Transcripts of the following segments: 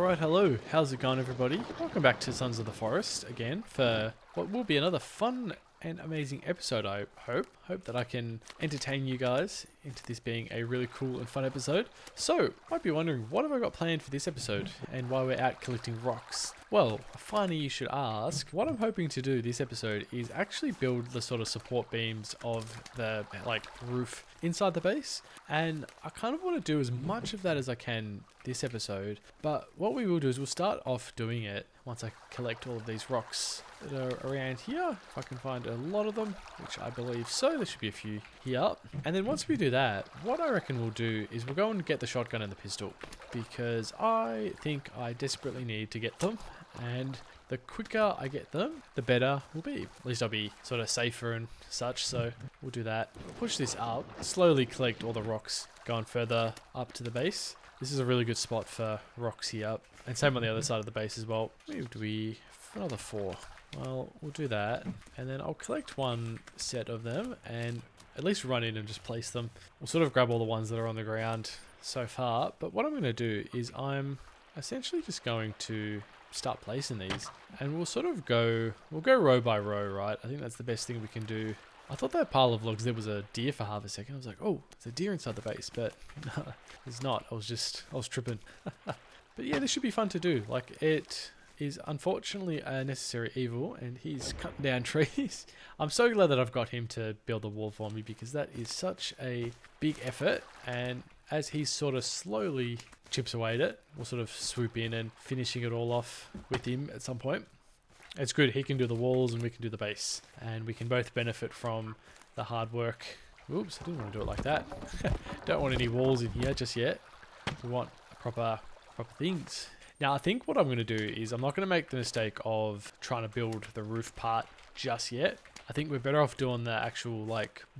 Alright, hello. How's it going, everybody? Welcome back to Sons of the Forest again for what will be another fun and amazing episode, I hope. Hope that I can entertain you guys into this being a really cool and fun episode. So, might be wondering, what have I got planned for this episode and why we're out collecting rocks? Well, funny you should ask. What I'm hoping to do this episode is actually build the sort of support beams of the roof inside the base, and I kind of want to do as much of that as I can this episode. But what we will do is we'll start off doing it once I collect all of these rocks that are around here, if I can find a lot of them, which I believe so. There should be a few here. And then once we do that, what I reckon we'll do is we'll go and get the shotgun and the pistol, because I think I desperately need to get them, and the quicker I get them, the better will be. At least I'll be sort of safer and such, so we'll do that. Push this up, slowly collect all the rocks going further up to the base. This is a really good spot for rocks here, and same on the other side of the base as well. Moved we another 4. Well, we'll do that, and then I'll collect one set of them and at least run in and just place them. We'll sort of grab all the ones that are on the ground so far, but what I'm going to do is I'm essentially just going to start placing these, and we'll go row by row, right? I think that's the best thing we can do. I thought that pile of logs there was a deer for half a second. I was like, oh, there's a deer inside the base, but no, there's not. I was tripping. But yeah, this should be fun to do. Like, it is unfortunately a necessary evil, and he's cutting down trees. I'm so glad that I've got him to build the wall for me, because that is such a big effort, and as he sort of slowly chips away at it, we'll sort of swoop in and finishing it all off with him at some point. It's good, he can do the walls and we can do the base, and we can both benefit from the hard work. Oops, I didn't want to do it like that. Don't want any walls in here just yet. We want proper things. Now, I think what I'm going to do is I'm not going to make the mistake of trying to build the roof part just yet. I think we're better off doing the actual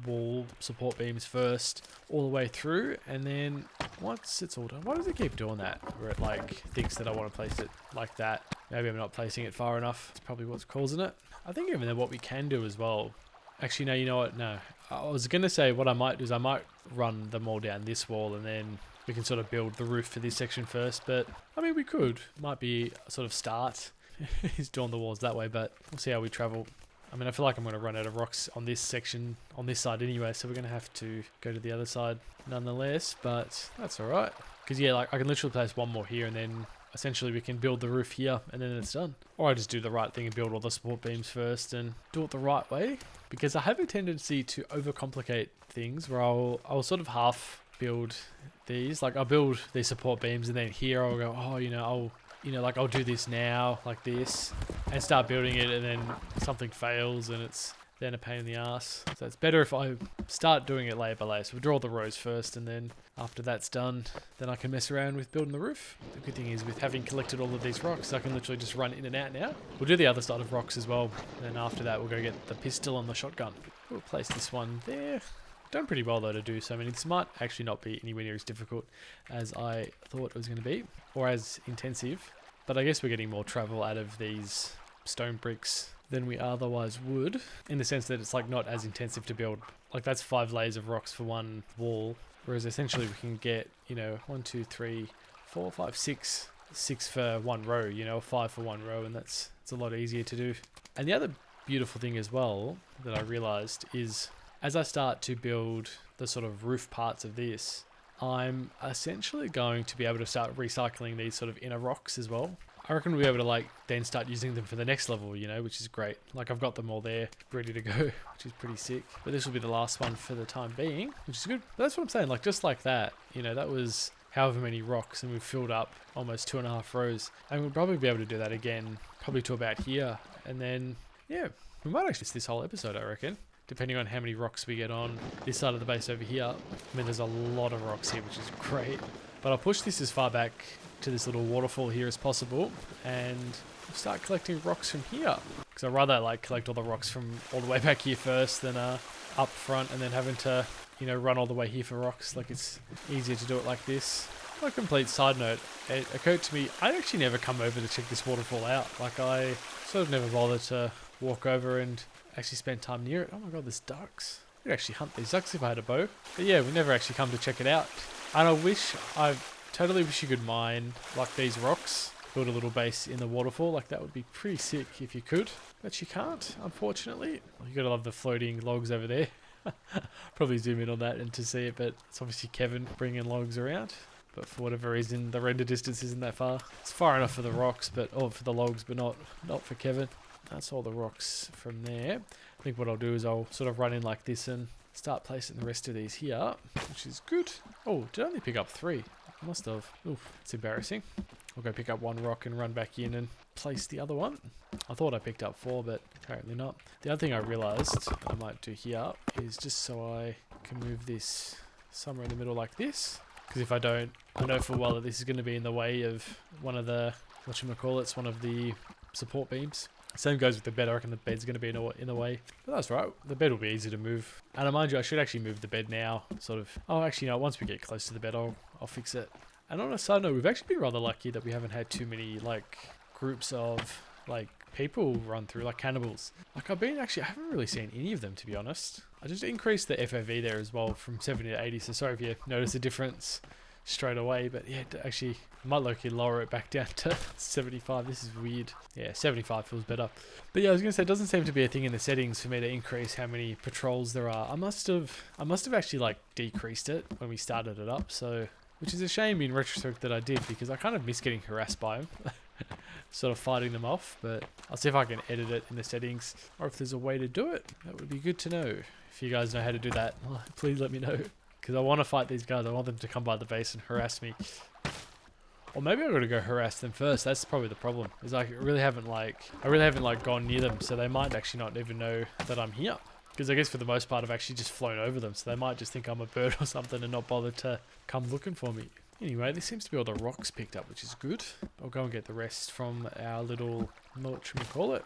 wall support beams first all the way through, and then once it's all done, why does it keep doing that? Where it thinks that I want to place it like that. Maybe I'm not placing it far enough. It's probably what's causing it. I think even then what we can do as well. Actually, no, you know what? No. I was going to say what I might do is I might run them all down this wall, and then we can sort of build the roof for this section first. But I mean, we could. Might be a sort of start. He's doing the walls that way, but we'll see how we travel. I mean, I feel like I'm going to run out of rocks on this section, on this side anyway, so we're going to have to go to the other side nonetheless, but that's alright. Because yeah, I can literally place one more here, and then essentially we can build the roof here, and then it's done. Or I just do the right thing and build all the support beams first and do it the right way, because I have a tendency to overcomplicate things where I'll sort of half build these. I'll build these support beams, and then here I'll go, oh, I'll do this now, like this, and start building it, and then something fails, and it's then a pain in the ass. So it's better if I start doing it layer by layer. So we'll draw the rows first, and then after that's done, then I can mess around with building the roof. The good thing is, with having collected all of these rocks, I can literally just run in and out now. We'll do the other side of rocks as well, and then after that we'll go get the pistol and the shotgun. We'll place this one there. Done pretty well though to do so many. This might actually not be anywhere near as difficult as I thought it was going to be, or as intensive, but I guess we're getting more travel out of these stone bricks than we otherwise would, in the sense that it's not as intensive to build. That's 5 layers of rocks for one wall, whereas essentially we can get 1, 2, 3, 4, 5, 6 for one row, 5 for one row, and it's a lot easier to do. And the other beautiful thing as well that I realized is, as I start to build the sort of roof parts of this, I'm essentially going to be able to start recycling these sort of inner rocks as well. I reckon we'll be able to then start using them for the next level, which is great. I've got them all there ready to go, which is pretty sick. But this will be the last one for the time being, which is good. But that's what I'm saying, just like that, that was however many rocks, and we've filled up almost 2.5 rows. And we'll probably be able to do that again, probably to about here. And then, yeah, we might actually miss this whole episode, I reckon, depending on how many rocks we get on this side of the base over here. I mean, there's a lot of rocks here, which is great. But I'll push this as far back to this little waterfall here as possible, and start collecting rocks from here. Because I'd rather collect all the rocks from all the way back here first than up front, and then having to, run all the way here for rocks. It's easier to do it like this. On a complete side note, it occurred to me, I actually never come over to check this waterfall out. I sort of never bothered to walk over and actually spend time near it. Oh my god, there's ducks. I could actually hunt these ducks if I had a bow. But yeah, we never actually come to check it out. And I totally wish you could mine these rocks build a little base in the waterfall. Like that would be pretty sick if you could, but you can't, unfortunately. You gotta love the floating logs over there. Probably zoom in on that and to see it, but it's obviously Kevin bringing logs around. But for whatever reason, the render distance isn't that far. It's far enough for the rocks, or for the logs, but not for Kevin. That's all the rocks from there. I think what I'll do is I'll sort of run in like this and start placing the rest of these here, which is good. Oh, did I only pick up 3? I must have. Oof, it's embarrassing. I'll go pick up 1 rock and run back in and place the other one. I thought I picked up 4, but apparently not. The other thing I realized I might do here is just so I can move this somewhere in the middle like this. Because if I don't, I know for a while that this is going to be in the way of one of the, whatchamacallits, one of the support beams. Same goes with the bed. I reckon the bed's going to be in the way. But that's right. The bed will be easy to move. And mind you, I should actually move the bed now. Sort of. Oh, actually, no. Once we get close to the bed, I'll fix it. And on a side note, we've actually been rather lucky that we haven't had too many, like, groups of, like, people run through, like cannibals. Like, I haven't really seen any of them, to be honest. I just increased the FOV there as well from 70 to 80. So sorry if you notice a difference straight away, but yeah, actually I might low-key lower it back down to 75. This is weird. Yeah, 75 feels better. But yeah, I was gonna say, it doesn't seem to be a thing in the settings for me to increase how many patrols there are. I must have actually like decreased it when we started it up, so, which is a shame in retrospect that I did, because I kind of miss getting harassed by them. Sort of fighting them off, but I'll see if I can edit it in the settings, or if there's a way to do it. That would be good to know. If you guys know how to do that, please let me know. Because I want to fight these guys. I want them to come by the base and harass me. Or maybe I've got to go harass them first. That's probably the problem. Is I really haven't gone near them, so they might actually not even know that I'm here. Because I guess for the most part I've actually just flown over them, so they might just think I'm a bird or something and not bother to come looking for me. Anyway, this seems to be all the rocks picked up, which is good. I'll go and get the rest from our little, whatchamacallit.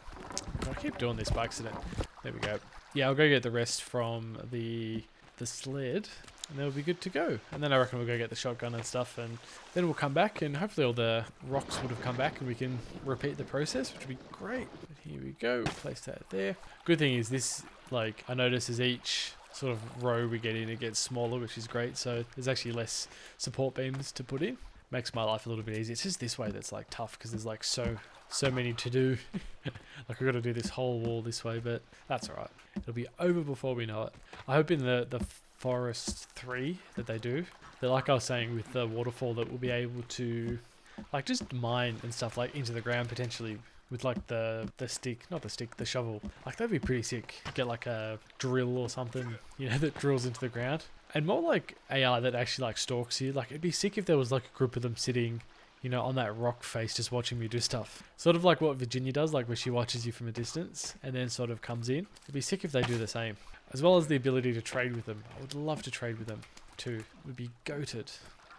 I keep doing this by accident. There we go. Yeah, I'll go get the rest from the sled, and then we'll be good to go. And then I reckon we'll go get the shotgun and stuff, and then we'll come back, and hopefully all the rocks would have come back, and we can repeat the process, which would be great. But here we go. Place that there. Good thing is this, like, I notice as each sort of row we get in, it gets smaller, which is great. So there's actually less support beams to put in. Makes my life a little bit easier. It's just this way that's like tough, because there's like so many to do. Like we've got to do this whole wall this way, but that's alright. It'll be over before we know it. I hope in the Forest 3 that they do, that, like I was saying with the waterfall, that we'll be able to like just mine and stuff like into the ground potentially with like the shovel. Like that'd be pretty sick. Get like a drill or something, you know, that drills into the ground. And more like AI that actually like stalks you. Like it'd be sick if there was like a group of them sitting, you know, on that rock face just watching me do stuff. Sort of like what Virginia does, like where she watches you from a distance and then sort of comes in. It'd be sick if they do the same. As well as the ability to trade with them. I would love to trade with them too. It would be goated.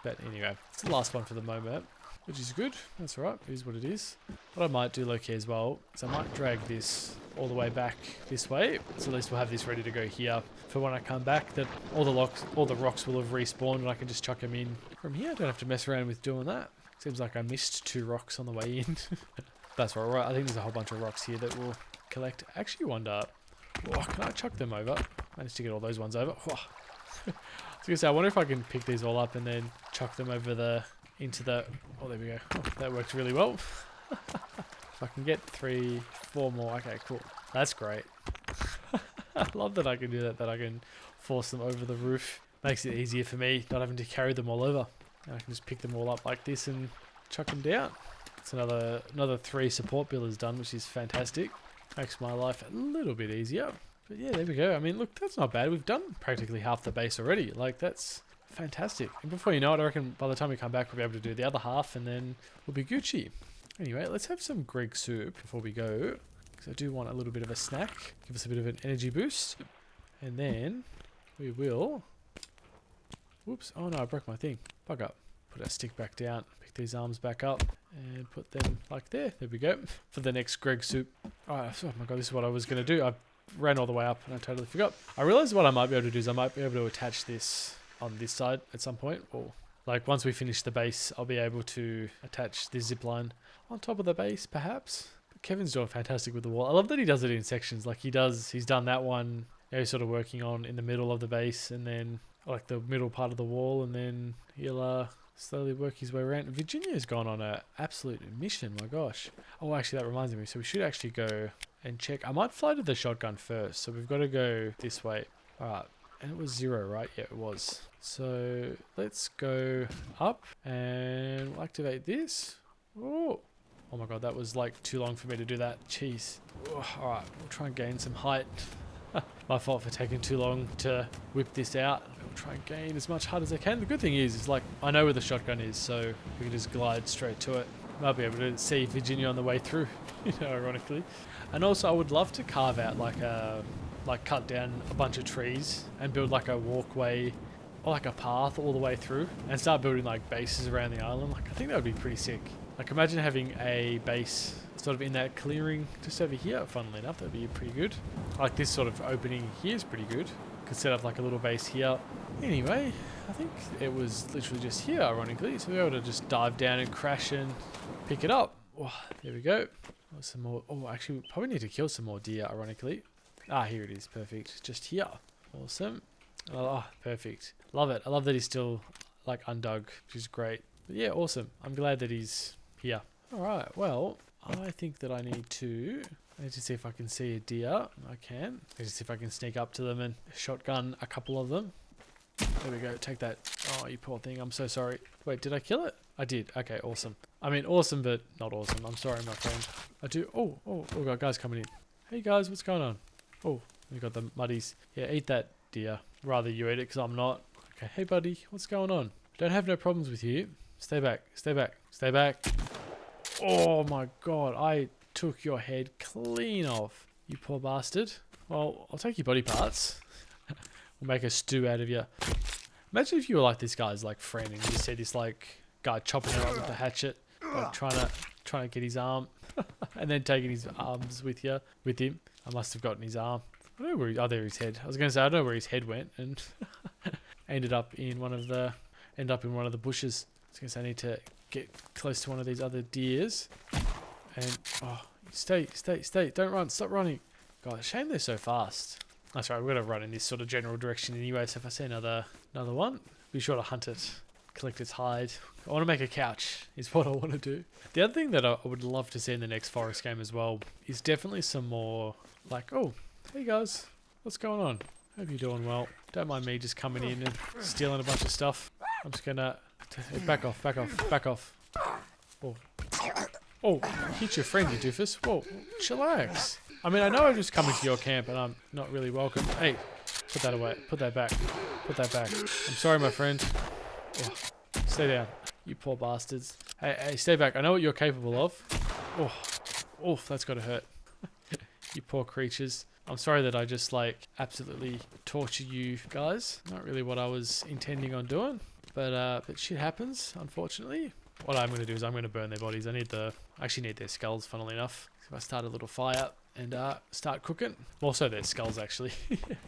But anyway, it's the last one for the moment, which is good. That's alright. It is what it is. What I might do low-key as well is I might drag this all the way back this way. So at least we'll have this ready to go here for when I come back, that all the rocks will have respawned and I can just chuck them in from here. I don't have to mess around with doing that. Seems like I missed 2 rocks on the way in. That's all right. I think there's a whole bunch of rocks here that we'll collect. I actually wonder, can I chuck them over? Managed to get all those ones over. I was gonna say, I wonder if I can pick these all up and then chuck them over into the, oh, there we go. Oh, that worked really well. If I can get 3, 4 more. Okay, cool. That's great. I love that I can do that I can force them over the roof. Makes it easier for me, not having to carry them all over. And I can just pick them all up like this and chuck them down. It's another 3 support pillars done, which is fantastic. Makes my life a little bit easier. But yeah, there we go. I mean, look, that's not bad. We've done practically half the base already. Like, that's fantastic. And before you know it, I reckon by the time we come back, we'll be able to do the other half and then we'll be Gucci. Anyway, let's have some Greg soup before we go, because I do want a little bit of a snack. Give us a bit of an energy boost. And then we will... Whoops. Oh no, I broke my thing. Bug up. Put our stick back down. Pick these arms back up and put them like there. There we go. For the next Greg soup. Alright, oh my god, this is what I was going to do. I ran all the way up and I totally forgot. I realized what I might be able to do is I might be able to attach this on this side at some point. Or like once we finish the base, I'll be able to attach this zip line on top of the base, perhaps. But Kevin's doing fantastic with the wall. I love that he does it in sections. Like he's done that one. You know, he's sort of working on in the middle of the base and then like the middle part of the wall, and then he'll slowly work his way around. Virginia's gone on a absolute mission, my gosh. Oh, actually, that reminds me. So we should actually go and check. I might fly to the shotgun first. So we've got to go this way. All right. And it was 0, right? Yeah, it was. So let's go up and we'll activate this. Oh my god, that was like too long for me to do that. Jeez. Oh, all right, we'll try and gain some height. My fault for taking too long to whip this out. I'll try and gain as much height as I can. The good thing is like I know where the shotgun is, so we can just glide straight to it. I'll be able to see Virginia on the way through, you know, ironically. And also I would love to carve out like cut down a bunch of trees and build like a walkway or like a path all the way through and start building like bases around the island. Like I think that would be pretty sick. Like imagine having a base sort of in that clearing just over here, funnily enough. That'd be pretty good. Like this sort of opening here is pretty good. Could set up like a little base here. Anyway, I think it was literally just here, ironically. So we're able to just dive down and crash and pick it up. Oh, there we go. Oh, some more. Oh, actually, we probably need to kill some more deer, ironically. Ah, here it is. Perfect. Just here. Awesome. Oh, perfect. Love it. I love that he's still like undug, which is great. But yeah, awesome. I'm glad that he's here. All right. Well, I think that I need to see if I can see a deer. I can. I need to see if I can sneak up to them and shotgun a couple of them. There we go. Take that. Oh, you poor thing. I'm so sorry. Wait, did I kill it? I did. Okay, awesome. I mean, awesome, but not awesome. I'm sorry, my friend. I do. Oh, we got guys coming in. Hey, guys, what's going on? Oh, we got the muddies. Yeah, eat that deer. Rather you eat it because I'm not. Okay, hey, buddy. What's going on? Don't have no problems with you. Stay back. Stay back. Stay back. Oh, my God. I took your head clean off, you poor bastard. Well, I'll take your body parts. We'll make a stew out of you. Imagine if you were like this guy's like friend and you just see this like guy chopping it up with the hatchet, like trying to get his arm, and then taking his arms with him. I must have gotten his arm. I don't know where there his head. I was going to say I don't know where his head went, and ended up in one of the bushes. I was going to say I need to get close to one of these other deers, and stay, don't run, stop running. God, shame they're so fast. That's right, we're going to run in this sort of general direction anyway, so if I see another one, be sure to hunt it, collect its hide. I want to make a couch, is what I want to do. The other thing that I would love to see in the next Forest game as well is definitely some more, like, oh, hey guys, what's going on? Hope you're doing well. Don't mind me just coming in and stealing a bunch of stuff. I'm just going to, back off. Oh, hit your friend, you doofus. Whoa, chillax. I mean, I know I'm just coming to your camp and I'm not really welcome. Hey, put that away. Put that back. Put that back. I'm sorry, my friend. Oh, stay down, you poor bastards. Hey, stay back. I know what you're capable of. Oh, that's got to hurt. You poor creatures. I'm sorry that I just, like, absolutely torture you guys. Not really what I was intending on doing. But shit happens, unfortunately. What I'm going to do is I'm going to burn their bodies. I actually need their skulls, funnily enough. So if I start a little fire and start cooking. Also their skulls, actually.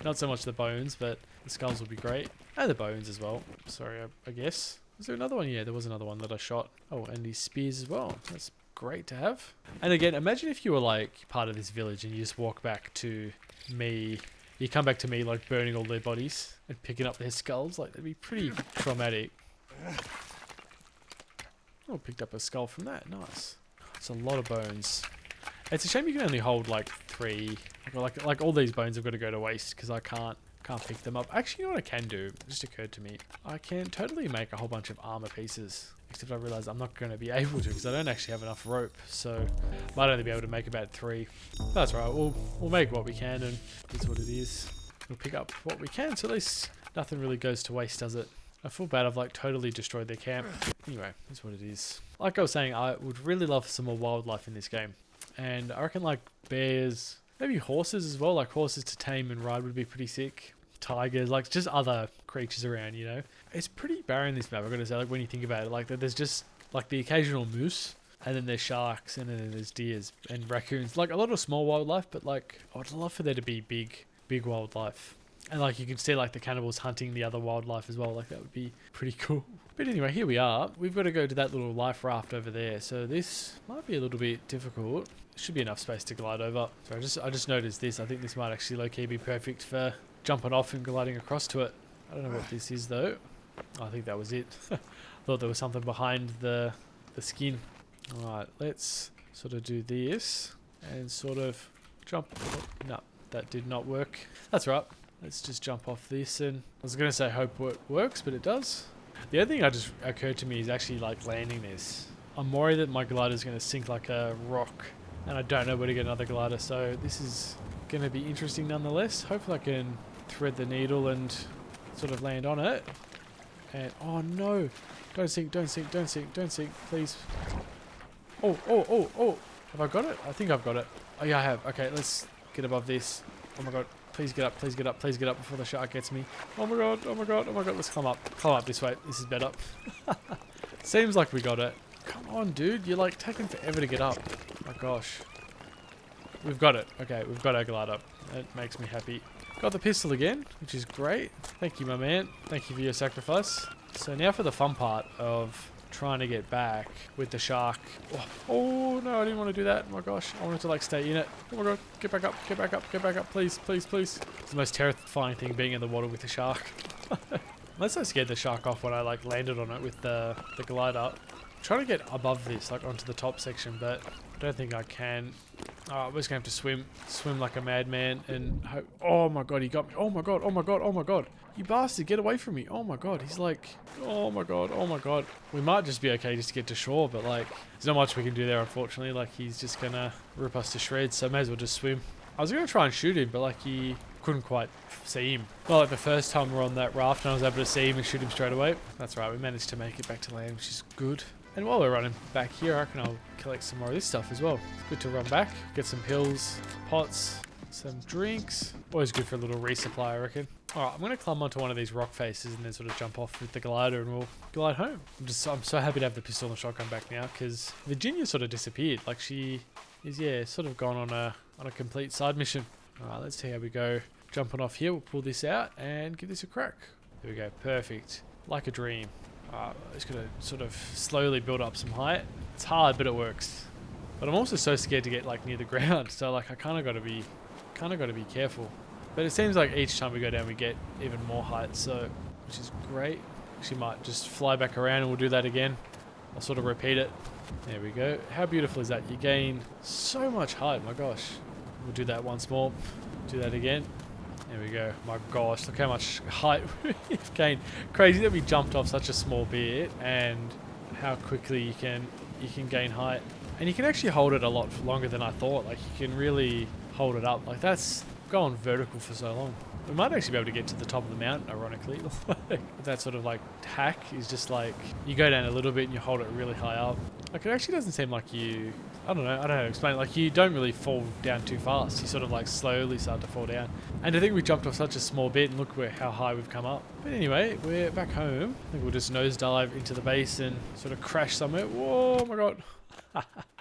Not so much the bones, but the skulls would be great. And the bones as well. Sorry, I guess. Was there another one? Yeah, there was another one that I shot. Oh, and these spears as well. That's great to have. And again, imagine if you were like part of this village and you just walk back to me. You come back to me like burning all their bodies and picking up their skulls. Like, that'd be pretty traumatic. Oh, picked up a skull from that. Nice. It's a lot of bones. It's a shame you can only hold like 3. Like all these bones have got to go to waste because I can't pick them up. Actually, you know what I can do? It just occurred to me. I can totally make a whole bunch of armor pieces. Except I realize I'm not going to be able to because I don't actually have enough rope. So I might only be able to make about 3. That's right. We'll make what we can, and it's what it is. We'll pick up what we can. So at least nothing really goes to waste, does it? I feel bad. I've like totally destroyed their camp. Anyway, that's what it is. Like I was saying, I would really love some more wildlife in this game. And I reckon like bears, maybe horses as well. Like horses to tame and ride would be pretty sick. Tigers, like just other creatures around, you know. It's pretty barren, this map, I've got to say. Like when you think about it, like there's just like the occasional moose, and then there's sharks, and then there's deers and raccoons. Like a lot of small wildlife, but like I'd love for there to be big wildlife. And like you can see like the cannibals hunting the other wildlife as well. Like that would be pretty cool. But anyway, here we are. We've got to go to that little life raft over there. So this might be a little bit difficult. Should be enough space to glide over. So I just noticed this. I think this might actually low-key be perfect for jumping off and gliding across to it. I don't know what this is though. I think that was it. Thought there was something behind the skin. Alright, let's sort of do this and sort of jump. Oh, no, that did not work. That's right. Let's just jump off this, and I was going to say hope it works, but it does. The other thing that just occurred to me is actually like landing this. I'm worried that my glider is going to sink like a rock, and I don't know where to get another glider, so this is going to be interesting nonetheless. Hopefully I can thread the needle and sort of land on it. And oh no, don't sink, don't sink, don't sink, don't sink, please. Oh, oh, oh, oh, have I got it? I think I've got it. Oh yeah, I have. Okay, let's get above this. Oh my god, please get up, please get up, please get up before the shark gets me. Oh my god, oh my god, oh my god, let's climb up this way. This is better. Seems like we got it. Come on, dude, you're like taking forever to get up. Oh my gosh. We've got it. Okay, we've got our glider. That makes me happy. Got the pistol again, which is great. Thank you, my man. Thank you for your sacrifice. So now for the fun part of trying to get back with the shark. Oh no, I didn't want to do that. Oh my gosh, I wanted to like stay in it. Oh my god, get back up, get back up, get back up, please, please, please. It's the most terrifying thing being in the water with the shark. Unless I scared the shark off when I like landed on it with the glider. Trying to get above this, like onto the top section, but I don't think I can. I'm just gonna have to swim like a madman and hope. Oh my god, he got me. Oh my god, oh my god, oh my god. You bastard, get away from me. Oh my god, he's like, oh my god, oh my god. We might just be okay just to get to shore, but like, there's not much we can do there, unfortunately. Like, he's just gonna rip us to shreds, so I may as well just swim. I was gonna try and shoot him, but like, he couldn't quite see him. Not like the first time we were on that raft and I was able to see him and shoot him straight away. That's right, we managed to make it back to land, which is good. And while we're running back here, I reckon I'll collect some more of this stuff as well. It's good to run back, get some pills, pots, some drinks. Always good for a little resupply, I reckon. Alright, I'm going to climb onto one of these rock faces and then sort of jump off with the glider and we'll glide home. I'm so happy to have the pistol and shotgun back now because Virginia sort of disappeared. Like, she is, yeah, sort of gone on a complete side mission. Alright, let's see how we go. Jumping off here, we'll pull this out and give this a crack. There we go, perfect. Like a dream. Just gonna sort of slowly build up some height. It's hard, but it works. But I'm also so scared to get like near the ground, so like I kind of got to be careful. But it seems like each time we go down, we get even more height, so which is great. Actually, might just fly back around and we'll do that again. I'll sort of repeat it. There we go. How beautiful is that? You gain so much height. My gosh. We'll do that once more. Do that again. There we go. My gosh, look how much height we've gained. Crazy that we jumped off such a small bit and how quickly you can gain height. And you can actually hold it a lot longer than I thought. Like, you can really hold it up. Like, that's gone vertical for so long. We might actually be able to get to the top of the mountain, ironically. That sort of like hack is just like, you go down a little bit and you hold it really high up. Like, it actually doesn't seem like you, I don't know how to explain it. Like, you don't really fall down too fast. You sort of like slowly start to fall down. And I think we jumped off such a small bit and look how high we've come up. But anyway, we're back home. I think we'll just nosedive into the base and sort of crash somewhere. Whoa, oh my god.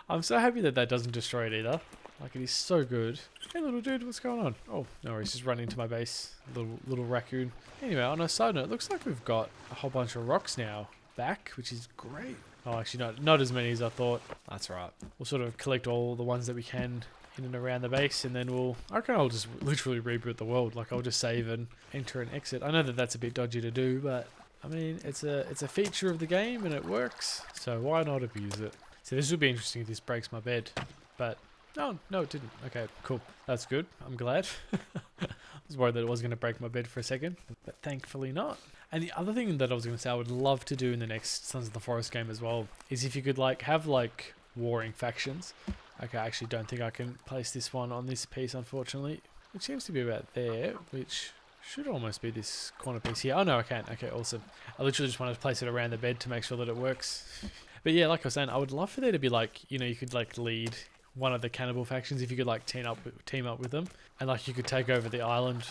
I'm so happy that doesn't destroy it either. Like, it is so good. Hey little dude, what's going on? Oh, no worries, just run into my base. Little raccoon. Anyway, on a side note, it looks like we've got a whole bunch of rocks now back, which is great. Oh, actually not as many as I thought. That's right. We'll sort of collect all the ones that we can in and around the base, and then I reckon I'll just literally reboot the world. Like, I'll just save and enter and exit. I know that that's a bit dodgy to do, but I mean, it's a feature of the game and it works. So why not abuse it? So this would be interesting if this breaks my bed, but no, it didn't. Okay, cool. That's good. I'm glad. I was worried that it was going to break my bed for a second, but thankfully not. And the other thing that I was going to say I would love to do in the next Sons of the Forest game as well is if you could like have like warring factions. Okay, I actually don't think I can place this one on this piece, unfortunately. It seems to be about there, which should almost be this corner piece here. Oh no, I can't. Okay, awesome. I literally just wanted to place it around the bed to make sure that it works. But yeah, like I was saying, I would love for there to be like, you know, you could like lead one of the cannibal factions if you could like team up with them, and like you could take over the island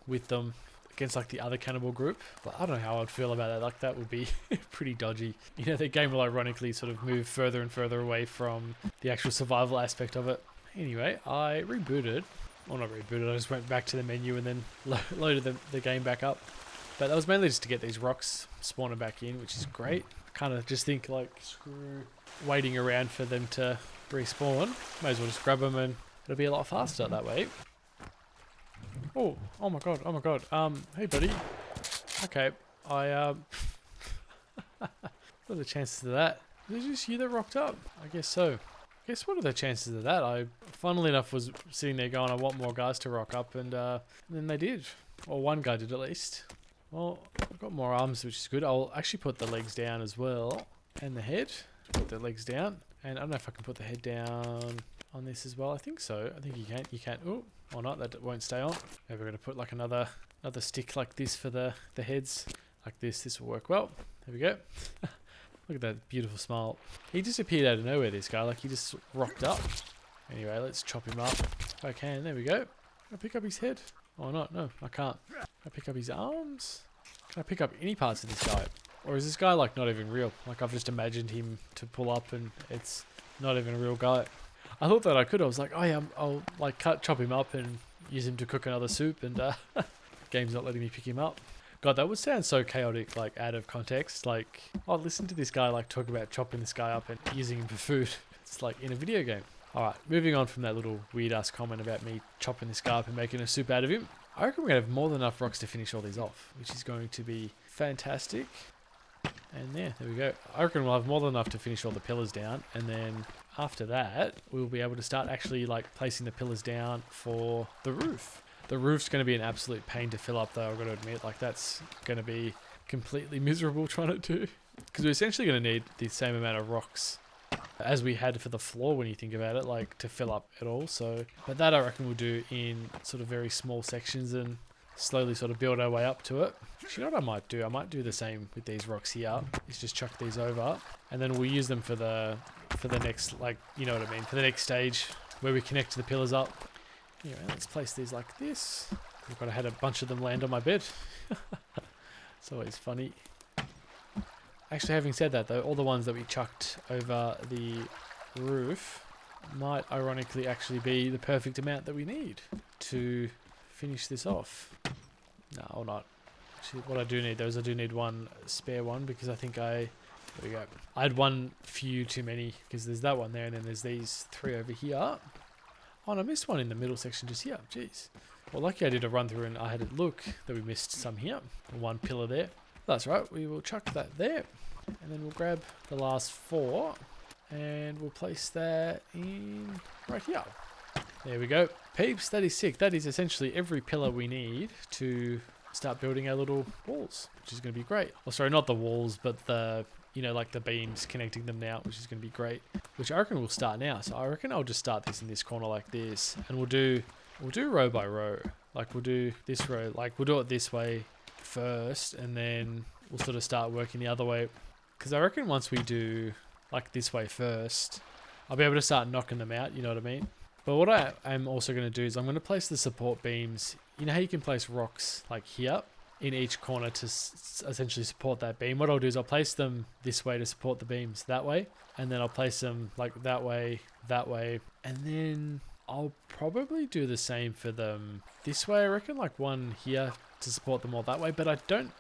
with them against like the other cannibal group. But I don't know how I'd feel about that. Like, that would be pretty dodgy. You know, the game will ironically sort of move further and further away from the actual survival aspect of it. Anyway, I rebooted. Well, not rebooted, I just went back to the menu and then loaded the game back up. But that was mainly just to get these rocks spawning back in, which is great. I kind of just think like, screw waiting around for them to respawn. May as well just grab them and it'll be a lot faster that way. Oh my god. Hey buddy. Okay, What are the chances of that? Was it just you that rocked up? I guess so. I guess what are the chances of that? I, funnily enough, was sitting there going, I want more guys to rock up, and then they did. Or one guy did at least. Well, I've got more arms, which is good. I'll actually put the legs down as well. And the head. Put the legs down. And I don't know if I can put the head down on this as well. I think so. I think you can. You can. Oh, or not. That won't stay on. Maybe we're going to put like another stick like this for the heads. Like this. This will work well. There we go. Look at that beautiful smile. He just appeared out of nowhere, this guy. Like he just rocked up. Anyway, let's chop him up. If I can. There we go. Can I pick up his head? Oh, not. No, I can't. Can I pick up his arms? Can I pick up any parts of this guy? Or is this guy like not even real? Like I've just imagined him to pull up and it's not even a real guy. I thought that I could. I was like, oh yeah, I'll like chop him up and use him to cook another soup, and game's not letting me pick him up. God, that would sound so chaotic, like out of context. Like, oh, listen to this guy like talk about chopping this guy up and using him for food. It's like in a video game. Alright, moving on from that little weird ass comment about me chopping this guy up and making a soup out of him. I reckon we're going to have more than enough rocks to finish all these off, which is going to be fantastic. And yeah, there we go. I reckon we'll have more than enough to finish all the pillars down, and then after that, we'll be able to start actually like placing the pillars down for the roof. The roof's going to be an absolute pain to fill up though, I've got to admit. Like that's going to be completely miserable trying to do. Because we're essentially going to need the same amount of rocks as we had for the floor when you think about it, like to fill up it all. So, but that I reckon we'll do in sort of very small sections and slowly sort of build our way up to it. Actually, you know what I might do? I might do the same with these rocks here. Is just chuck these over, and then we'll use them for the next, like, you know what I mean, for the next stage where we connect the pillars up. Anyway, let's place these like this. I've got to have a bunch of them land on my bed. It's always funny. Actually, having said that though, all the ones that we chucked over the roof might ironically actually be the perfect amount that we need to finish this off. No, or not. Actually, what I do need though is I do need one spare one, because I think there we go. I had one few too many, because there's that one there and then there's these three over here. Oh, and I missed one in the middle section just here. Jeez. Well, lucky I did a run through and I had a look that we missed some here. One pillar there. That's right. We will chuck that there. And then we'll grab the last four and we'll place that in right here. There we go. Peeps, that is sick. That is essentially every pillar we need to start building our little walls, which is going to be great. Oh, sorry, not the walls, but the, you know, like the beams connecting them now, which is going to be great. Which I reckon we'll start now. So I reckon I'll just start this in this corner like this, and we'll do row by row. Like we'll do this row, like we'll do it this way first, and then we'll sort of start working the other way. Because I reckon once we do like this way first, I'll be able to start knocking them out, you know what I mean? But what I am also going to do is I'm going to place the support beams. You know how you can place rocks like here in each corner to essentially support that beam? What I'll do is I'll place them this way to support the beams that way. And then I'll place them like that way. And then I'll probably do the same for them this way, I reckon. Like one here to support them all that way. But I don't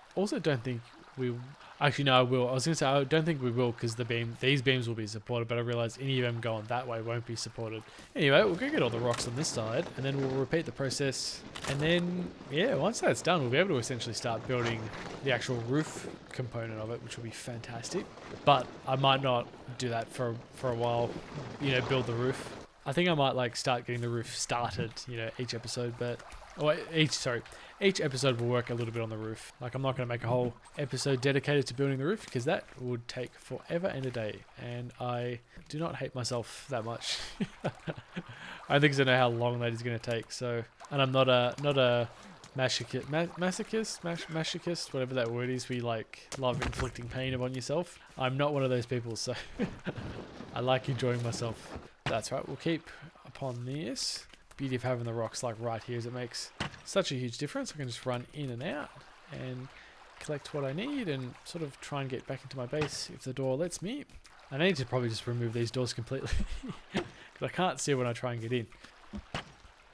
think we... Actually, no, I will. I was going to say, I don't think we will, because these beams will be supported, but I realised any of them going that way won't be supported. Anyway, we'll go get all the rocks on this side, and then we'll repeat the process. And then, yeah, once that's done, we'll be able to essentially start building the actual roof component of it, which will be fantastic. But I might not do that for a while, you know, build the roof. I think I might like start getting the roof started, you know, each episode, each episode will work a little bit on the roof. Like I'm not going to make a whole episode dedicated to building the roof, because that would take forever and a day, and I do not hate myself that much. I think I know how long that is going to take. So, and I'm not a masochist, whatever that word is. We like love inflicting pain upon yourself. I'm not one of those people, so I like enjoying myself. That's right. We'll keep upon this. Beauty of having the rocks like right here is it makes such a huge difference. I can just run in and out and collect what I need and sort of try and get back into my base if the door lets me. I need to probably just remove these doors completely because I can't see when I try and get in.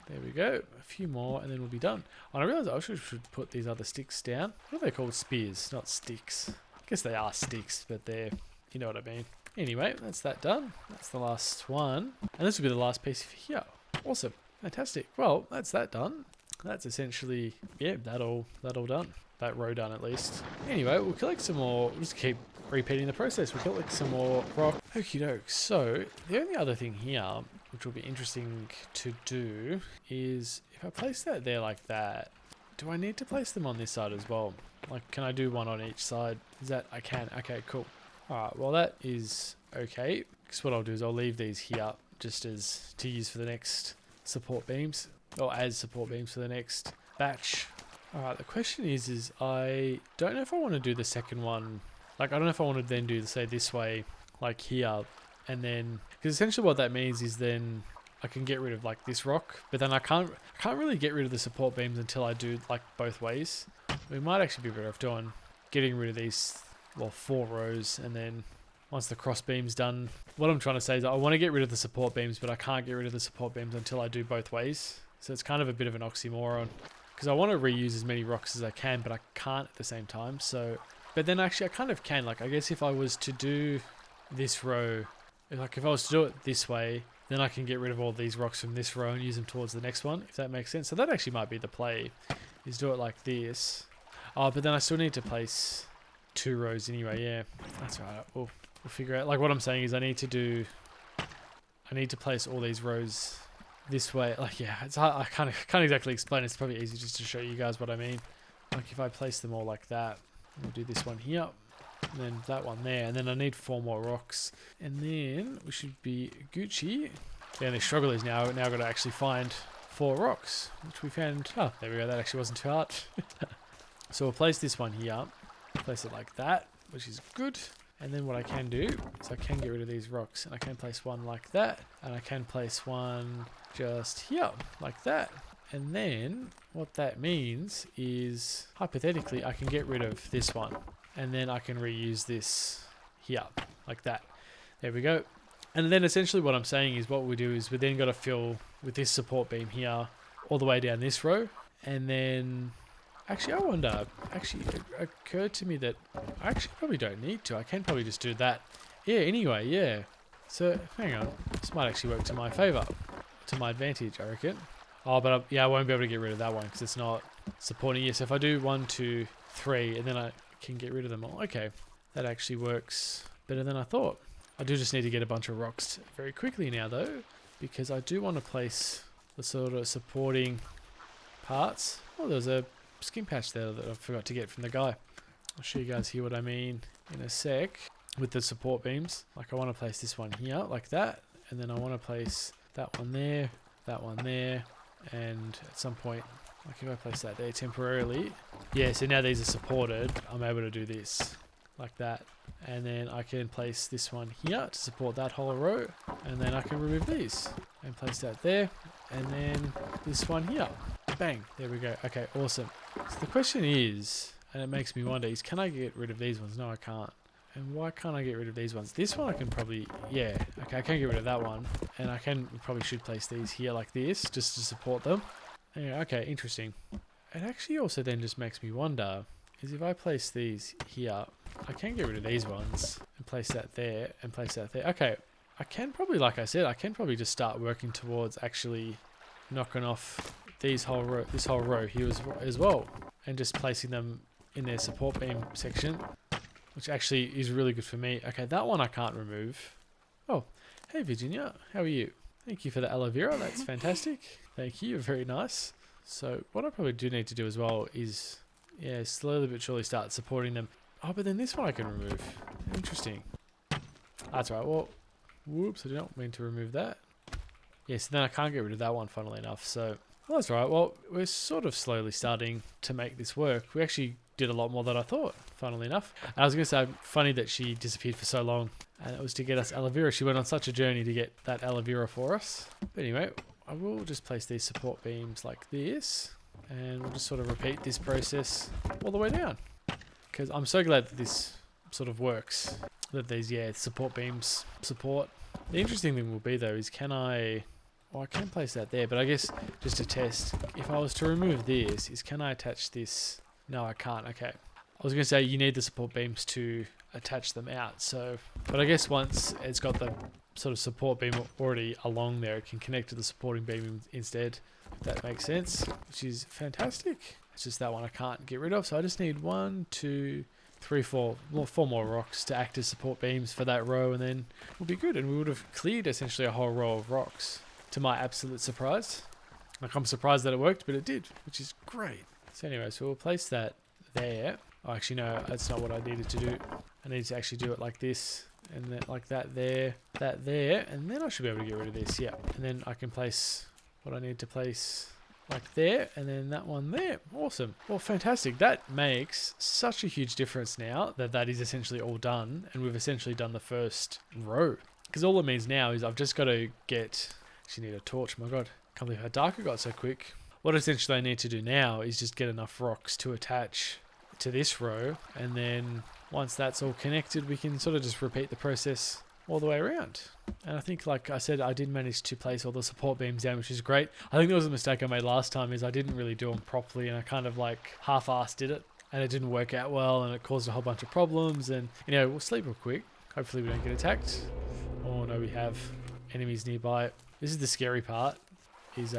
There we go. A few more and then we'll be done. And I realised I also should put these other sticks down. What are they called? Spears, not sticks. I guess they are sticks, but they're, you know what I mean. Anyway, that's that done. That's the last one. And this will be the last piece here. Awesome. Fantastic. Well, that's that done. That's essentially, yeah, that all done. That row done at least. Anyway, we'll collect some more. We'll just keep repeating the process. We got like some more rock. Okie doke. So the only other thing here, which will be interesting to do, is if I place that there like that, do I need to place them on this side as well? Like, can I do one on each side? Is that, I can. Okay, cool. Alright, well that is okay. Because what I'll do is I'll leave these here just as to use for the next support beams, or as support beams for the next batch. Alright, the question is I don't know if I want to do the second one. Like, I don't know if I want to then do, say, this way, like here, and then, because essentially what that means is then I can get rid of like this rock, but then I can't really get rid of the support beams until I do like both ways. We might actually be better off getting rid of these, well, 4 rows, and then once the cross beam's done, what I'm trying to say is I want to get rid of the support beams, but I can't get rid of the support beams until I do both ways. So it's kind of a bit of an oxymoron, because I want to reuse as many rocks as I can, but I can't at the same time. So, but then actually I kind of can. Like, I guess if I was to do this row, like if I was to do it this way, then I can get rid of all these rocks from this row and use them towards the next one, if that makes sense. So that actually might be the play, is do it like this. Oh, but then I still need to place 2 rows anyway. Yeah, that's right. We'll figure out. Like, what I'm saying is I need to place all these rows this way. Like, yeah, it's hard. I can't exactly explain. It's probably easy just to show you guys what I mean. Like, if I place them all like that, we'll do this one here, and then that one there, and then I need 4 more rocks, and then we should be Gucci. The only struggle is now got to actually find 4 rocks, which we found. Oh, there we go. That actually wasn't too hard. So we'll place this one here, place it like that, which is good. And then what I can do is I can get rid of these rocks, and I can place one like that, and I can place one just here like that. And then what that means is, hypothetically, I can get rid of this one, and then I can reuse this here like that. There we go. And then essentially what I'm saying is what we do is we then got to fill with this support beam here all the way down this row. And then actually, I wonder, actually it occurred to me that I actually probably don't need to. I can probably just do that. Yeah, anyway, yeah. So hang on, this might actually work to my favor, to my advantage, I reckon. Oh, but yeah, I won't be able to get rid of that one because it's not supporting. Yes, if I do 1, 2, 3, and then I can get rid of them all. Okay, that actually works better than I thought. I do just need to get a bunch of rocks very quickly now though, because I do want to place the sort of supporting parts. Oh, there's a skin patch there that I forgot to get from the guy. I'll show you guys here what I mean in a sec with the support beams. Like, I want to place this one here like that, and then I want to place that one there, and at some point, like if I place that there temporarily, yeah, so now these are supported, I'm able to do this like that, and then I can place this one here to support that whole row, and then I can remove these and place that there, and then this one here. Bang, there we go. Okay, awesome. So the question is, and it makes me wonder, is can I get rid of these ones? No, I can't. And why can't I get rid of these ones? This one I can probably, yeah, okay, I can get rid of that one, and I probably should place these here like this just to support them. Yeah, okay, interesting. It actually also then just makes me wonder, is if I place these here, I can get rid of these ones and place that there and place that there. Okay, I can probably, like I said, I can probably just start working towards actually knocking off this whole row here as well, and just placing them in their support beam section, which actually is really good for me. Okay, that one I can't remove. Oh, hey Virginia, how are you? Thank you for the aloe vera, that's fantastic. Thank you, very nice. So what I probably do need to do as well is, yeah, slowly but surely start supporting them. Oh, but then this one I can remove. Interesting. That's right, well, whoops, I don't mean to remove that. Yes, then I can't get rid of that one, funnily enough, so... Well, that's right. Well, we're sort of slowly starting to make this work. We actually did a lot more than I thought, funnily enough. And I was going to say, funny that she disappeared for so long, and it was to get us aloe vera. She went on such a journey to get that aloe vera for us. But anyway, I will just place these support beams like this, and we'll just sort of repeat this process all the way down. Because I'm so glad that this sort of works, that these, yeah, support beams support. The interesting thing will be, though, is can I... Well, I can place that there, but I guess just to test, if I was to remove this, can I attach this? No, I can't. Okay. I was going to say you need the support beams to attach them out. So, but I guess once it's got the sort of support beam already along there, it can connect to the supporting beam instead, if that makes sense, which is fantastic. It's just that one I can't get rid of. So I just need 1, 2, four more rocks to act as support beams for that row, and then we'll be good. And we would have cleared essentially a whole row of rocks, to my absolute surprise. Like, I'm surprised that it worked, but it did, which is great. So anyway, so we'll place that there. Oh, actually, no, that's not what I needed to do. I need to actually do it like this, and then like that there, and then I should be able to get rid of this, yeah. And then I can place what I need to place like there, and then that one there. Awesome. Well, fantastic. That makes such a huge difference now that that is essentially all done, and we've essentially done the first row. Because all it means now is I've just got to get... Actually need a torch, my god. Can't believe how dark it got so quick. What essentially I need to do now is just get enough rocks to attach to this row, and then once that's all connected, we can sort of just repeat the process all the way around. And I think, like I said, I did manage to place all the support beams down, which is great. I think there was a mistake I made last time, is I didn't really do them properly, and I kind of like half-assed did it, and it didn't work out well, and it caused a whole bunch of problems. And you know, we'll sleep real quick. Hopefully we don't get attacked. Oh no, we have enemies nearby. This is the scary part, is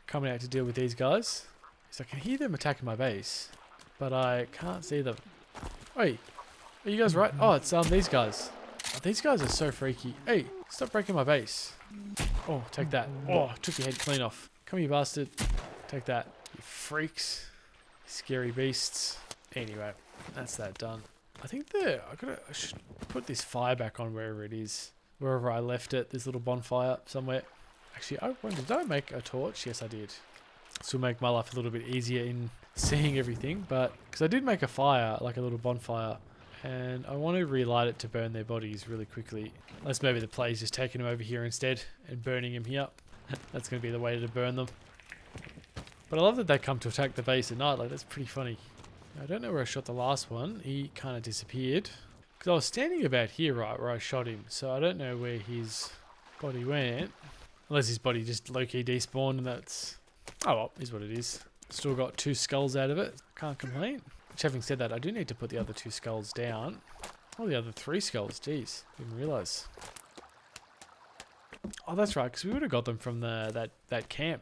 coming out to deal with these guys. So I can hear them attacking my base, but I can't see them. Wait, are you guys right? Oh, it's these guys. Oh, these guys are so freaky. Hey, stop breaking my base. Oh, take that. Oh, took your head clean off. Come here, bastard. Take that. You freaks. Scary beasts. Anyway, that's that done. I think I should put this fire back on wherever it is. Wherever I left it, this little bonfire somewhere. Actually, did I make a torch? Yes, I did. This will make my life a little bit easier in seeing everything, but because I did make a fire, like a little bonfire, and I want to relight it to burn their bodies really quickly. Unless maybe the play's just taking them over here instead and burning them here. That's going to be the way to burn them. But I love that they come to attack the base at night. Like, that's pretty funny. I don't know where I shot the last one. He kind of disappeared. Because I was standing about here, right, where I shot him. So I don't know where his body went. Unless his body just low-key despawned, and that's... Oh well, is what it is. Still got 2 skulls out of it. Can't complain. Which, having said that, I do need to put the other 2 skulls down. Oh, the other 3 skulls. Jeez, didn't realise. Oh, that's right, because we would have got them from that camp.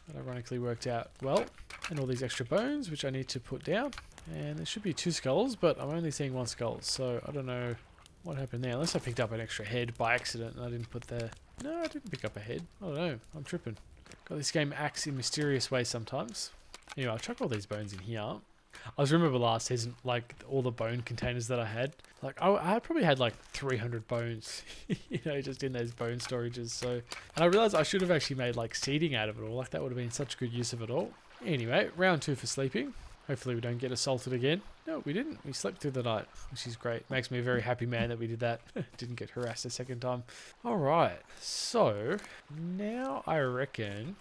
That ironically worked out well. And all these extra bones, which I need to put down. And there should be 2 skulls, but I'm only seeing 1 skull, so I don't know what happened there. Unless I picked up an extra head by accident and I didn't put the... No, I didn't pick up a head. I don't know. I'm tripping. God, this game acts in mysterious ways sometimes. Anyway, I'll chuck all these bones in here. I was remember last season, like, all the bone containers that I had. Like, I probably had like 300 bones, you know, just in those bone storages. So, and I realized I should have actually made like seating out of it all. Like, that would have been such good use of it all. Anyway, round 2 for sleeping. Hopefully we don't get assaulted again. No, we didn't. We slept through the night, which is great. Makes me a very happy man that we did that. Didn't get harassed a second time. All right. So now I reckon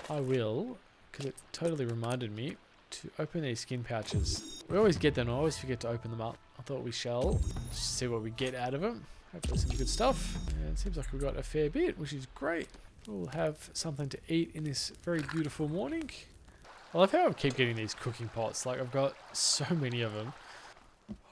I will, because it totally reminded me, to open these skin pouches. We always get them. I always forget to open them up. I thought we shall. Just see what we get out of them. Hopefully some good stuff. And it seems like we've got a fair bit, which is great. We'll have something to eat in this very beautiful morning. I love how I keep getting these cooking pots. Like, I've got so many of them.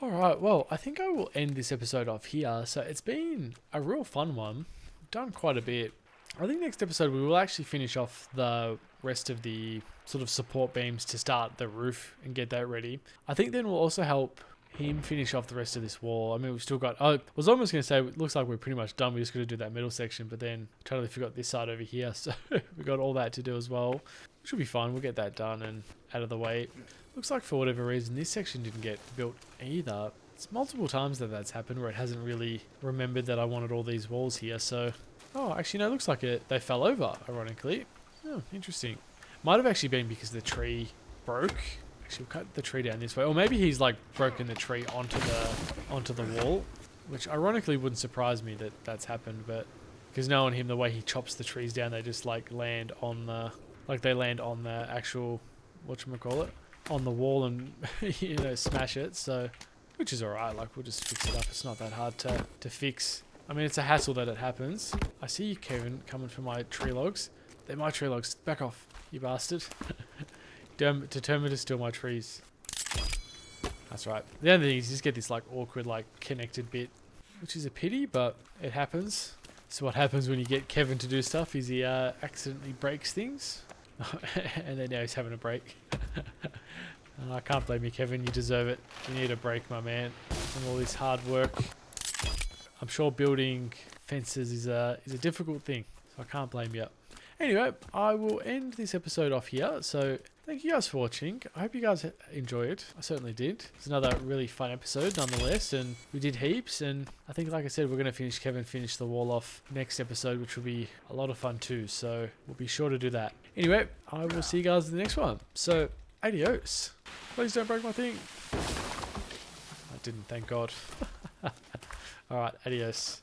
Alright, well, I think I will end this episode off here. So it's been a real fun one. Done quite a bit. I think next episode we will actually finish off the rest of the sort of support beams to start the roof and get that ready. I think then we'll also help him finish off the rest of this wall. I mean, we've still got... I was almost going to say, it looks like we're pretty much done. We just got to do that middle section, but then totally forgot this side over here. So we got all that to do as well. Should be fine. We'll get that done and out of the way. Looks like for whatever reason, this section didn't get built either. It's multiple times that that's happened where it hasn't really remembered that I wanted all these walls here. So, oh, actually, no, it looks like they fell over, ironically. Oh, interesting. Might have actually been because the tree broke. Actually, we'll cut the tree down this way. Or maybe he's like broken the tree onto the wall, which ironically wouldn't surprise me that that's happened. But because knowing him, the way he chops the trees down, they just like land on the... Like they land on the actual, whatchamacallit, on the wall and, you know, smash it. So, which is alright, like we'll just fix it up. It's not that hard to fix. I mean, it's a hassle that it happens. I see you, Kevin, coming for my tree logs. They're my tree logs. Back off, you bastard. Determined to steal my trees. That's right. The only thing is you just get this like awkward, like connected bit, which is a pity, but it happens. So what happens when you get Kevin to do stuff is he accidentally breaks things. And then now he's having a break. And I can't blame you, Kevin. You deserve it. You need a break, my man, from all this hard work. I'm sure building fences is a difficult thing, so I can't blame you. Anyway, I will end this episode off here. So thank you guys for watching. I hope you guys enjoyed. I certainly did. It's another really fun episode nonetheless, and we did heaps. And I think, like I said, we're going to finish the wall off next episode, which will be a lot of fun too. So we'll be sure to do that. Anyway, I will see you guys in the next one. So adios. Please don't break my thing. I didn't, thank God. Alright, adios.